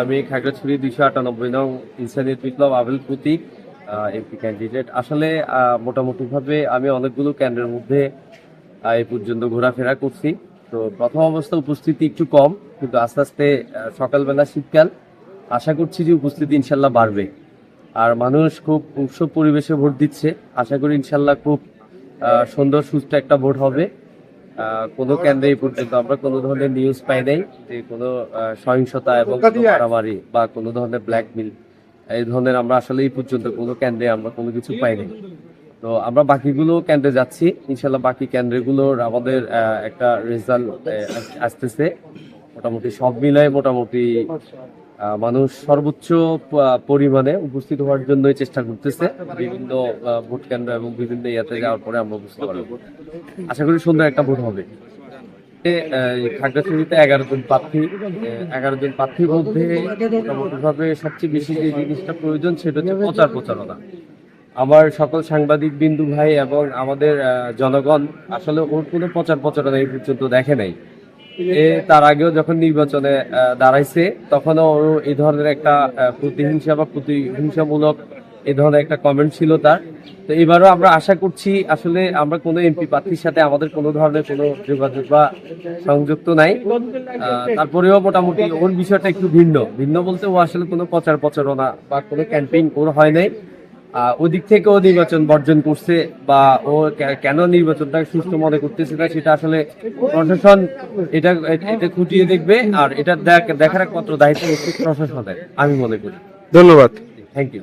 আমি খাগড়াছড়ি 298 নং ইনসানিয়ত বিপ্লব আবেল প্রতীক MP candidate. আসলে মোটামুটিভাবে আমি অনেকগুলো কেন্দ্রের মধ্যে এই পর্যন্ত ঘোরাফেরা করছি। তো প্রথম অবস্থা উপস্থিতি একটু কম, কিন্তু আস্তে আস্তে সকালবেলা শীতকাল, আশা করছি যে উপস্থিতি ইনশাল্লাহ বাড়বে। আর মানুষ খুব উৎসব পরিবেশে ভোট দিচ্ছে। আশা করি ইনশাল্লাহ খুব সুন্দর সুস্থ একটা ভোট হবে। কোনো কেন্দ্রে এই পর্যন্ত আমরা কোনো ধরনের নিউজ পাই নাই যে কোনো সহিংসতা এবং মারামারি বা কোনো ধরনের ব্ল্যাকমেল এই ধরনের আমরা আসলে এই পর্যন্ত কোনো কেন্দ্রে আমরা কোনো কিছু পাই নাই। তো আমরা বাকিগুলো কেন্দ্রে যাচ্ছি, ইনশাল্লাহ বাকি কেন্দ্রগুলোর আমাদের একটা রেজাল্ট আসতেছে। মোটামুটি সব মিলায় মোটামুটি মানুষ সর্বোচ্চ পরিমাণে উপস্থিত হওয়ার জন্যই চেষ্টা করতেছে বিভিন্ন ভোট কেন্দ্র এবং বিভিন্ন ইয়াতে যাওয়ার পরে আমরা বুঝতে পারবো। আশা করি সুন্দর একটা ভোট হবে। খাগড়াছড়িতে 11 জন প্রার্থীর মধ্যে মোটামুটিভাবে সবচেয়ে বেশি যে জিনিসটা প্রয়োজন সেটা হচ্ছে প্রচারণা। আমার সকল সাংবাদিক বিন্দু ভাই এবং আমাদের জনগণ আসলে ওর কোনো প্রচারণা এই পর্যন্ত দেখে নাই। তার আগেও যখন নির্বাচনে দাঁড়াইছে তখনও ওর এই ধরনের একটা প্রতিহিংসা বা প্রতিহিংসামূলক এই ধরনের একটা কমেন্ট ছিল তার। তো এবারও আমরা আশা করছি, আসলে আমরা কোনো এমপি প্রার্থীর সাথে আমাদের কোনো ধরনের কোনো যোগাযোগ বা সংযুক্ত নাই, তারপরেও মোটামুটি ওর বিষয়টা একটু ভিন্ন বলতে ও আসলে কোনো প্রচারণা বা কোনো ক্যাম্পেইন ওর হয় নাই। ওই দিক থেকে ও নির্বাচন বর্জন করছে বা ও কেন নির্বাচনটাকে সুষ্ঠু মনে করতেছে না সেটা আসলে প্রশাসন এটা খুঁটিয়ে দেখবে। আর এটা দেখার একমাত্র দায়িত্ব হচ্ছে প্রশাসনের, আমি মনে করি। ধন্যবাদ। Thank you.